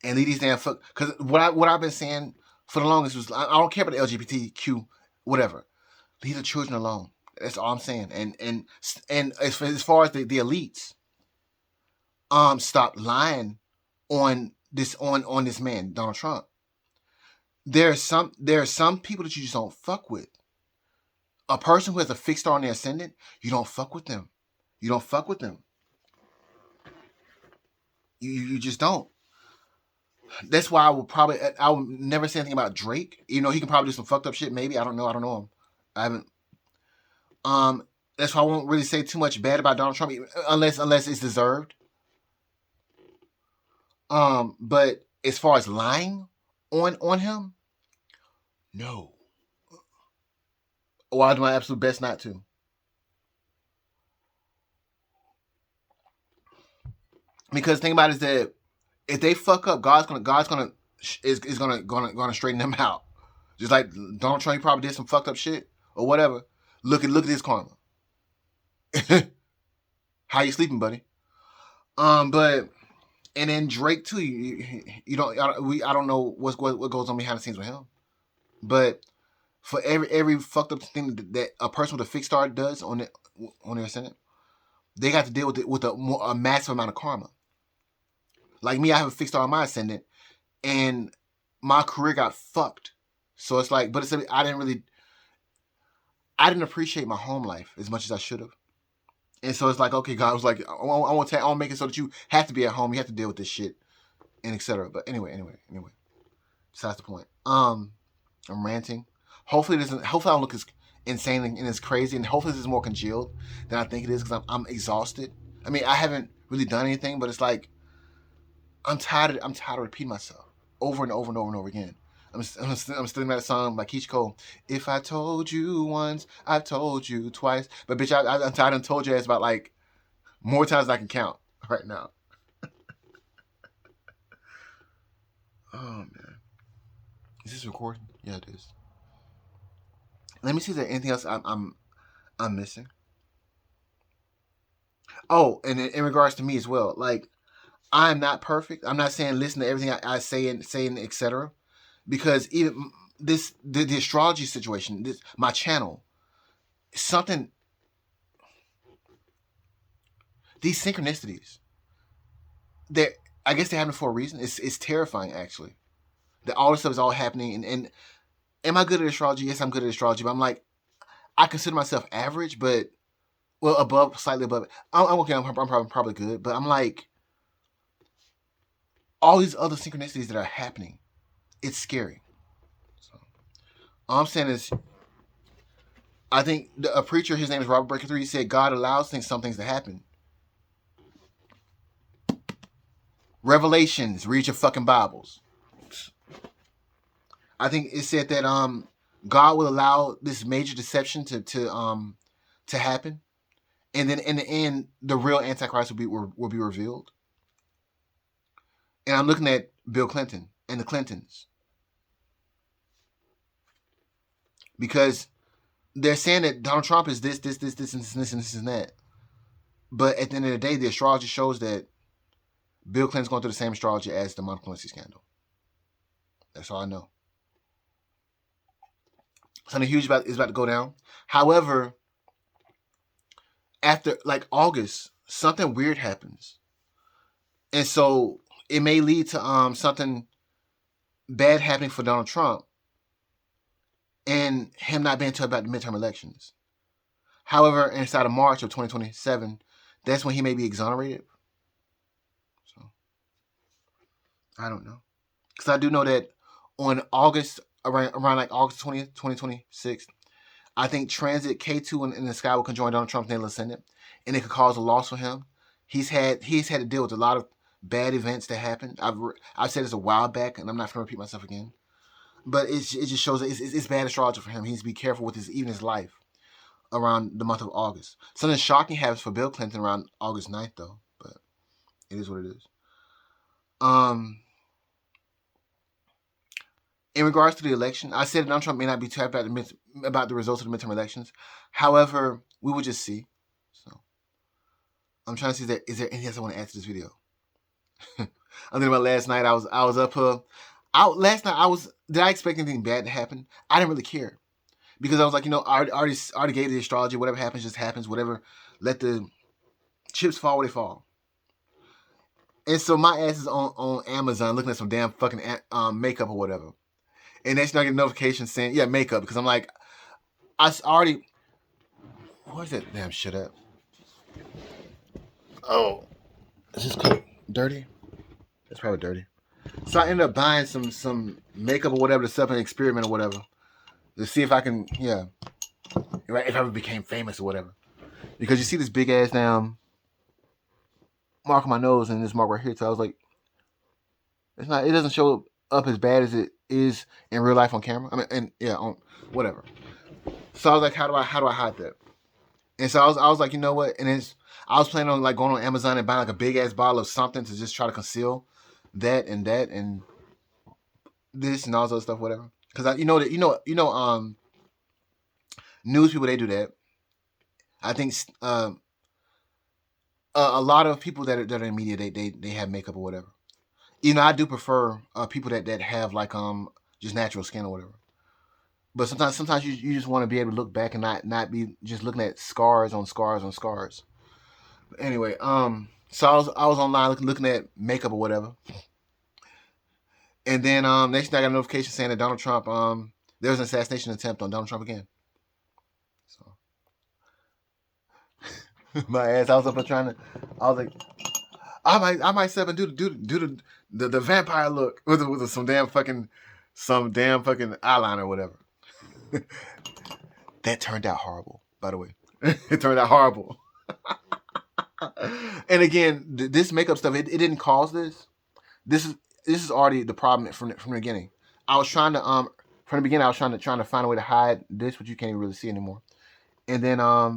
S1: and leave these damn fuck. Because what I've been saying for the longest was I don't care about the LGBTQ whatever. Leave the children alone. That's all I'm saying. And as far as the elites, stop lying on this man Donald Trump. There are some people that you just don't fuck with. A person who has a fixed star on their ascendant, you don't fuck with them. You don't fuck with them. You just don't. That's why I would never say anything about Drake. You know, he can probably do some fucked up shit. Maybe I don't know. I don't know him. I haven't. That's why I won't really say too much bad about Donald Trump unless it's deserved. But as far as lying on him, no. Well, I do my absolute best not to. Because the thing about it is that if they fuck up, God's gonna is gonna straighten them out. Just like Donald Trump, he probably did some fucked up shit or whatever. Look at his karma. How you sleeping, buddy? But and then Drake too. You don't. I don't know what goes on behind the scenes with him. But for every fucked up thing that a person with a fixed star does on their ascendant, they got to deal with a massive amount of karma. Like me, I have a fixed star on my ascendant, and my career got fucked. So it's like, but I didn't appreciate my home life as much as I should have. And so it's like, okay, God was like, I want to make it so that you have to be at home, you have to deal with this shit, and etc. But anyway, besides the point. I'm ranting. Hopefully I don't look as insane and as crazy, and hopefully this is more congealed than I think it is because I'm exhausted. I mean, I haven't really done anything, but it's like I'm tired of repeating myself over and over and over and over again. I'm still that song by Keisha Cole. If I told you once, I've told you twice. But bitch, I'm tired and told you it's about like more times than I can count right now. Oh man, is this recording? Yeah, it is. Let me see if there's anything else I'm missing. Oh, and in regards to me as well, like I'm not perfect. I'm not saying listen to everything I say and etc. Because even the astrology situation, my channel, something, these synchronicities, they I guess they're happening for a reason. It's terrifying actually. That all this stuff is all happening. And am I good at astrology? Yes, I'm good at astrology. But I'm like, I consider myself average, but slightly above. I'm okay. I'm probably good. But I'm like, all these other synchronicities that are happening, it's scary. So all I'm saying is, I think a preacher, his name is Robert Breaker 3, he said God allows some things to happen. Revelations, read your fucking Bibles. I think it said that God will allow this major deception to happen, and then in the end, the real Antichrist will be revealed. And I'm looking at Bill Clinton and the Clintons because they're saying that Donald Trump is this, and that. But at the end of the day, the astrology shows that Bill Clinton's going through the same astrology as the Monica Lewinsky scandal. That's all I know. Something huge is about to go down. However, after like August, something weird happens, and so it may lead to something bad happening for Donald Trump and him not being told about the midterm elections. However, inside of March of 2027, that's when he may be exonerated. So I don't know, because I do know that on August around like August 20th, 2026, I think transit K2 in the sky will conjoin Donald Trump's natal ascendant, and it could cause a loss for him. He's had to deal with a lot of bad events that happened. I've said this a while back, and I'm not going to repeat myself again. But it just shows that it's bad astrology for him. He needs to be careful with his life around the month of August. Something shocking happens for Bill Clinton around August 9th, though. But it is what it is. In regards to the election, I said Donald Trump may not be too happy about the results of the midterm elections. However, we will just see. So I'm trying to see is there anything else I want to add to this video? I'm thinking about last night. I was up out last night. Did I expect anything bad to happen? I didn't really care because I was like, I already gave the astrology. Whatever happens, just happens. Whatever, let the chips fall where they fall. And so my ass is on Amazon looking at some damn fucking makeup or whatever. And next thing I get a notification saying, yeah, makeup. Because I'm like, I already... Where's that damn shit at? Oh. Is this coat dirty? It's probably dirty. So I ended up buying some makeup or whatever to set up an experiment or whatever. To see if I can, if I ever became famous or whatever. Because you see this big ass damn mark on my nose and this mark right here. So I was like, it doesn't show up as bad as it is in real life on camera. I mean, on whatever. So I was like, how do I hide that? And so I was like, you know what? And I was planning on like going on Amazon and buying like a big ass bottle of something to just try to conceal that and this and all this other stuff, whatever. Because news people, they do that. I think a lot of people that are in media, they have makeup or whatever. I do prefer people that have like just natural skin or whatever. But sometimes you just want to be able to look back and not be just looking at scars on scars on scars. But anyway, so I was online looking at makeup or whatever. And then next thing I got a notification saying that Donald Trump, there was an assassination attempt on Donald Trump again. So my ass, I was like, I might step and do the vampire look with some damn fucking eyeliner or whatever. That turned out horrible, by the way. It turned out horrible. And again, this makeup stuff, it didn't cause this. This is already the problem from the beginning. I was trying to from the beginning I was trying to find a way to hide this, which you can't even really see anymore. And then I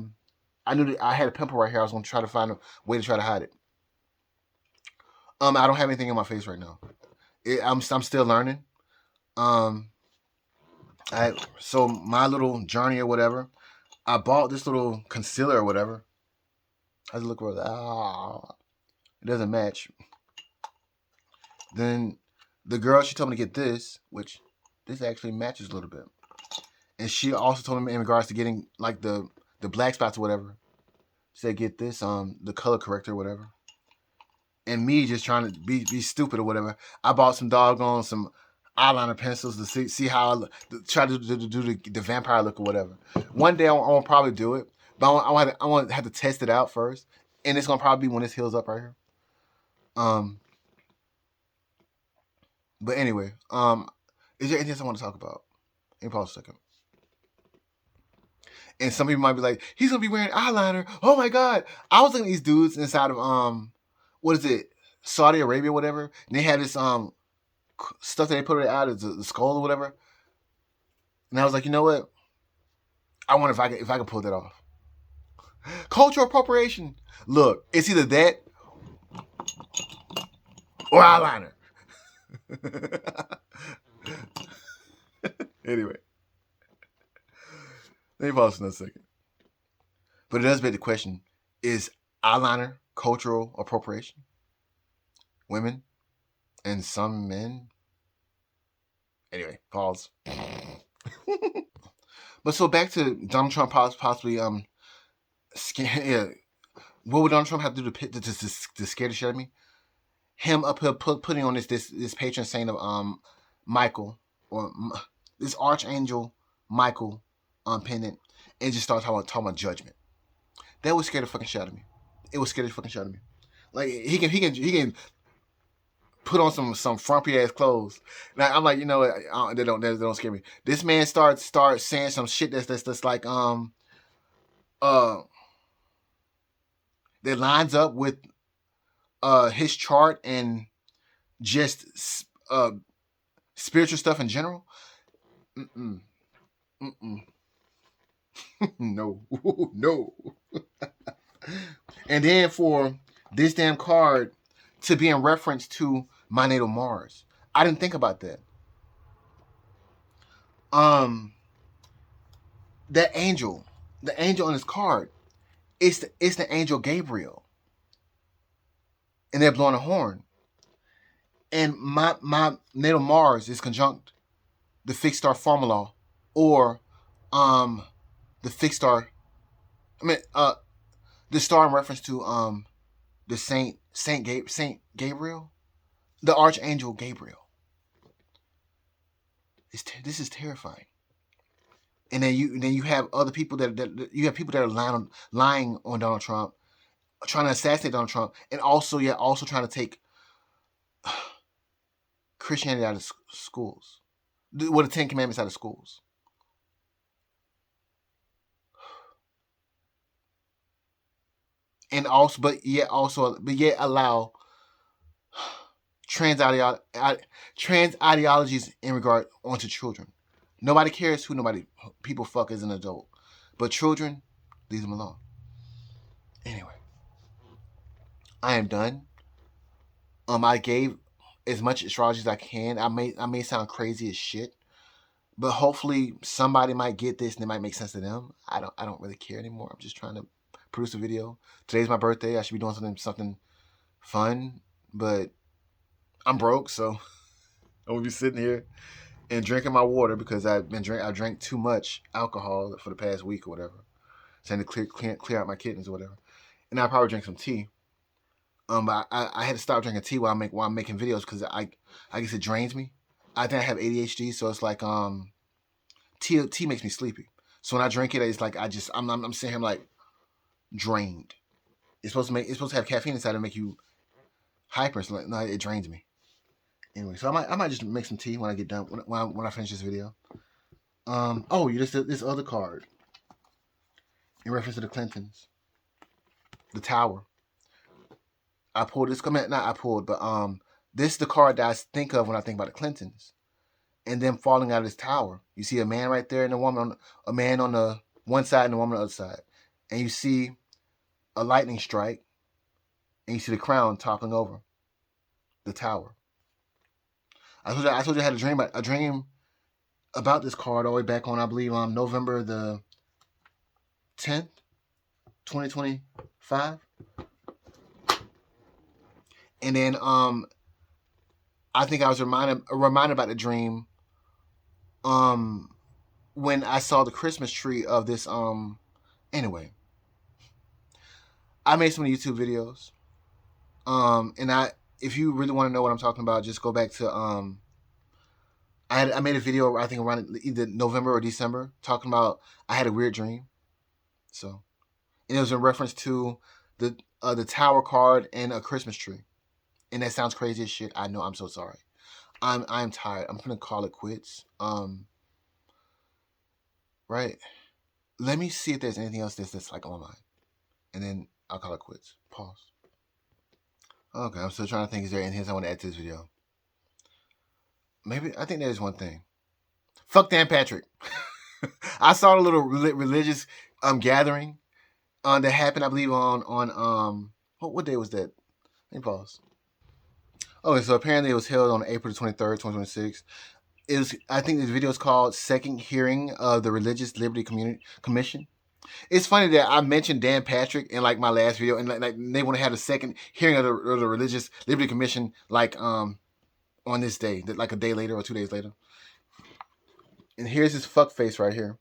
S1: knew that I had a pimple right here. I was going to try to find a way to try to hide it. I don't have anything in my face right now. I'm still learning. So my little journey or whatever, I bought this little concealer or whatever. I just look for it doesn't match. Then the girl, she told me to get this, which this actually matches a little bit. And she also told me in regards to getting like the black spots or whatever. She said get this the color corrector or whatever. And me just trying to be stupid or whatever, I bought some eyeliner pencils to see how try to do the vampire look or whatever. One day I won't probably do it, but I want to have to test it out first, and it's gonna probably be when this heals up right here. But anyway, is there anything else I want to talk about? Let me pause a second. And some people might be like, he's gonna be wearing eyeliner. Oh my god! I was looking at these dudes inside of what is it, Saudi Arabia, or whatever. And they had this stuff that they put it out as the skull or whatever. And I was like, you know what? I wonder if I can pull that off. Cultural appropriation. Look, it's either that or eyeliner. Anyway, let me pause for a second. But it does beg the question: is eyeliner cultural appropriation? Women and some men. Anyway, pause. But so back to Donald Trump possibly yeah. What would Donald Trump have to do to scare the shit out of me? Him up here putting on this patron saint of Michael, or this archangel Michael pendant, and just start talking about judgment. That would scare the fucking shit out of me. It would scare the fucking shit out of me. Like he can put on some frumpy ass clothes. Now I'm like, you know what? They don't scare me. This man starts saying some shit that's like that lines up with his chart and just spiritual stuff in general. No. No. And then for this damn card to be in reference to my natal Mars, I didn't think about that. Um, that angel, the angel on his card, it's the angel Gabriel, and they're blowing a horn. And my natal Mars is conjunct the fixed star formula, or um the fixed star. I mean, the star in reference to the Saint Gabriel, the Archangel Gabriel. This is terrifying. And then you have other people that you have people that are lying on Donald Trump, trying to assassinate Donald Trump, and also trying to take Christianity out of schools. What the Ten Commandments out of schools. And also, but yet allow trans ideologies in regard onto children. Nobody cares who people fuck as an adult, but children, leave them alone. Anyway, I am done. I gave as much astrology as I can. I may sound crazy as shit, but hopefully somebody might get this and it might make sense to them. I don't really care anymore. I'm just trying to produce a video. Today's my birthday. I should be doing something fun, but I'm broke, so I'm gonna be sitting here and drinking my water because I drank too much alcohol for the past week or whatever, trying to clear out my kidneys or whatever. And I probably drink some tea. I had to stop drinking tea while I'm making videos because I guess it drains me. I think I have ADHD, so it's like tea makes me sleepy. So when I drink it, it's like I'm sitting here like drained. It's supposed to have caffeine inside to make you hyper. So like, no, it drains me. Anyway, so I might just make some tea when I get done when I finish this video. Oh, you just this other card in reference to the Clintons, the Tower. I pulled this. Not I pulled, but this is the card that I think of when I think about the Clintons, and them falling out of this tower. You see a man right there and a man on the one side and a woman on the other side, and you see a lightning strike, and you see the crown toppling over the tower. I told you I had a dream about this card all the way back on, I believe, November the 10th, 2025. And then I think I was reminded about the dream when I saw the Christmas tree of this anyway. I made some YouTube videos. And if you really want to know what I'm talking about, just go back to I made a video I think around either November or December talking about I had a weird dream. So, and it was in reference to the tower card and a Christmas tree. And that sounds crazy as shit. I know. I'm so sorry. I'm tired. I'm gonna call it quits. Right. Let me see if there's anything else that's like on my mind, and then I'll call it quits. Pause. Okay, I'm still trying to think. Is there anything else I want to add to this video? Maybe I think there's one thing. Fuck Dan Patrick. I saw a little religious gathering that happened. I believe on what day was that? Let me pause. Okay, so apparently it was held on April 23rd, 2026. I think this video is called Second Hearing of the Religious Liberty Commission. It's funny that I mentioned Dan Patrick in like my last video, and like they want to have a second hearing of the Religious Liberty Commission like on this day, like a day later or 2 days later. And here's his fuck face right here,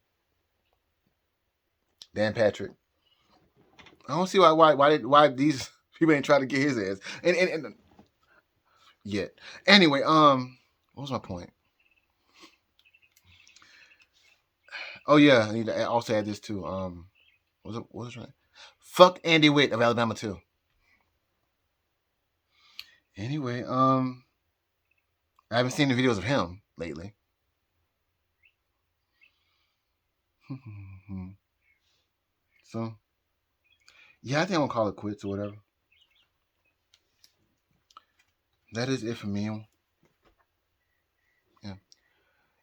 S1: Dan Patrick. I don't see why these people ain't trying to get his ass and yet. Anyway, what was my point? Oh yeah, I need to also add this too. What was it right? Fuck Andy Witt of Alabama too. Anyway, I haven't seen the videos of him lately. So, yeah, I think I'm gonna call it quits or whatever. That is it for me.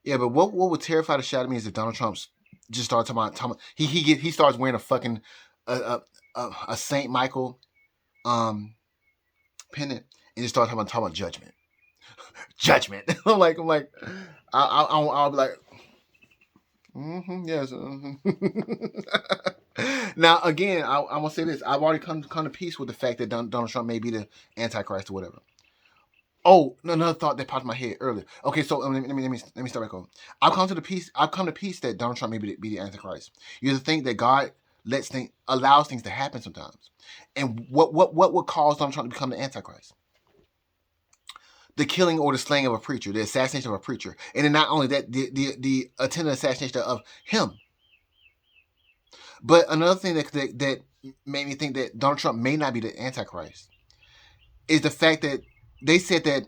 S1: Yeah, but what would terrify the shit out of me is if Donald Trump just started talking about he starts wearing a fucking a Saint Michael pennant and just starts talking about judgment. Judgment. I'm like I'll be like, Yes. Now again, I want to say this. I've already come to peace with the fact that Donald Trump may be the Antichrist or whatever. Oh, another thought that popped in my head earlier. Okay, so let me start back over. I've come to peace that Donald Trump may be the Antichrist. You have to think that God allows things to happen sometimes. And what would cause Donald Trump to become the Antichrist? The killing or the slaying of a preacher, the assassination of a preacher, and then not only that, the attempted assassination of him. But another thing that made me think that Donald Trump may not be the Antichrist is the fact that they said that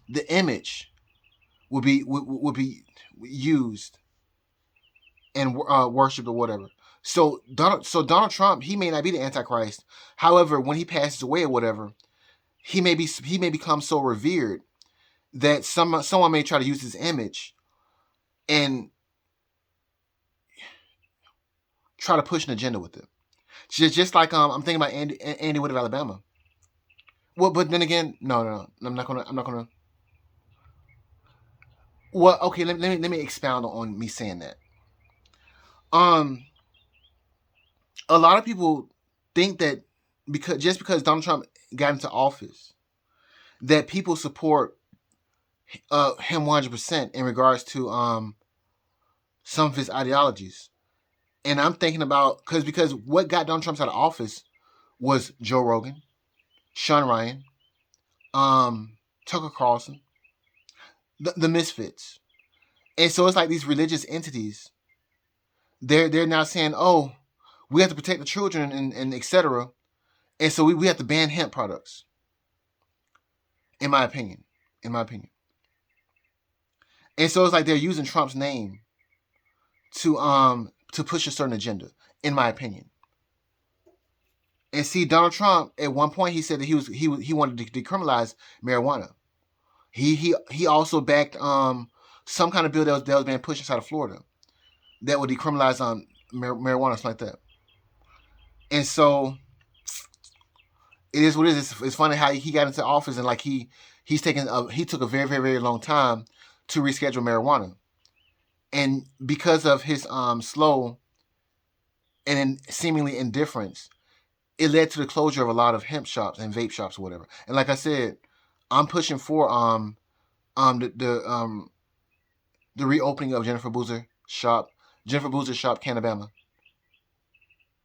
S1: the image would be used and worshipped or whatever. So Donald Trump, he may not be the Antichrist. However, when he passes away or whatever, he may become so revered that someone may try to use his image and try to push an agenda with it. Just like I'm thinking about Andy Wood of Alabama. Well, but then again, no, I'm not gonna. Well, okay, let me expound on me saying that. Um, a lot of people think that because Donald Trump got into office, that people support him 100% in regards to some of his ideologies. And I'm thinking about because what got Donald Trump out of office was Joe Rogan, Sean Ryan, Tucker Carlson, the Misfits. And so it's like these religious entities. They're now saying, oh, we have to protect the children and etc. And so we have to ban hemp products. In my opinion. In my opinion. And so it's like they're using Trump's name to push a certain agenda, in my opinion. And see, Donald Trump at one point he said that he wanted to decriminalize marijuana. He also backed some kind of bill that was being pushed inside of Florida that would decriminalize marijuana, something like that. And so it is what it is. It's funny how he got into office and like he took a very very very long time to reschedule marijuana, and because of his slow and seemingly indifference, it led to the closure of a lot of hemp shops and vape shops or whatever. And like I said, I'm pushing for the reopening of Jennifer Boozer's shop, Canabama,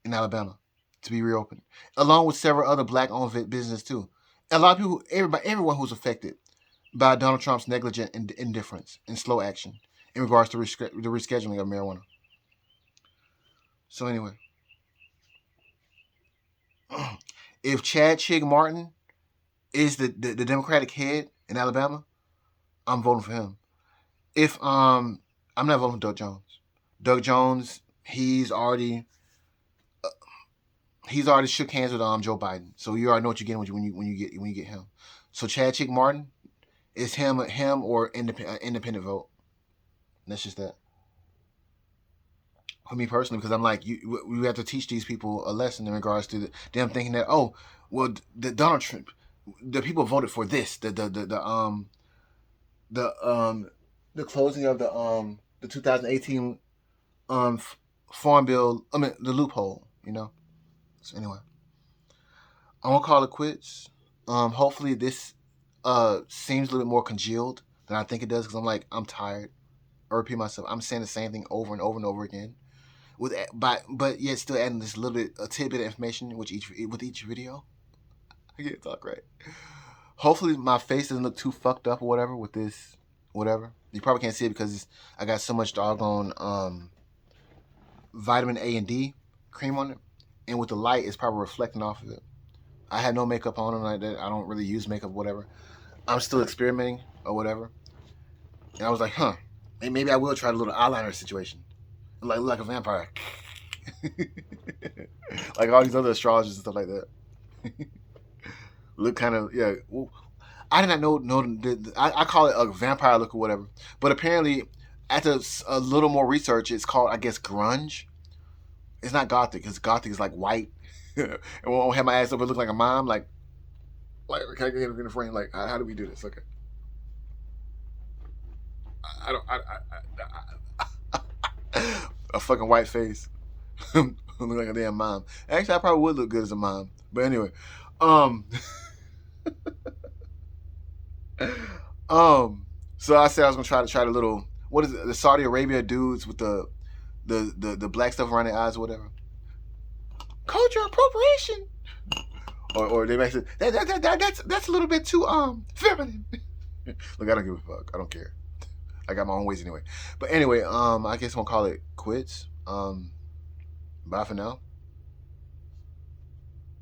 S1: in Alabama, to be reopened, along with several other black-owned businesses too. A lot of people, everyone who's affected by Donald Trump's negligent indifference and slow action in regards to the rescheduling of marijuana. So anyway, if Chad Chig Martin is the Democratic head in Alabama, I'm voting for him. If I'm not voting for Doug Jones. Doug Jones, he's already shook hands with Joe Biden, so you already know what you're getting when you get him. So Chad Chick Martin, is him or independent vote. And that's just that. For me personally, because I'm like, we have to teach these people a lesson in regards to them thinking that, oh, well, the Donald Trump, the people voted for this, the closing of the 2018 farm bill. I mean, the loophole. So anyway, I'm gonna call it quits. Hopefully this seems a little bit more congealed than I think it does, because I'm tired. I repeat myself. I'm saying the same thing over and over and over again, but yet still adding this a tidbit of information with each video. I can't talk right. Hopefully my face doesn't look too fucked up or whatever with this. Whatever. You probably can't see it because I got so much doggone vitamin A and D cream on it, and with the light, it's probably reflecting off of it. I had no makeup on like that. I don't really use makeup, whatever. I'm still experimenting or whatever. And I was like, maybe I will try a little eyeliner situation, like a vampire, like all these other astrologers and stuff like that. Look kind of, yeah. Well, I did not know. I call it a vampire look or whatever. But apparently, after a little more research, it's called, I guess, grunge. It's not gothic, because gothic is like white. And won't have my ass up and look like a mom. Like, can I get in the frame? Like, how do we do this? Okay. I don't. a fucking white face. Look like a damn mom. Actually, I probably would look good as a mom. But anyway, um, so I said I was gonna try the little, what is it, the Saudi Arabia dudes with the black stuff around their eyes or whatever. Culture appropriation. Or they might say that's a little bit too feminine. Look, I don't give a fuck. I don't care. I got my own ways anyway. But anyway, I guess I'm gonna call it quits. Bye for now.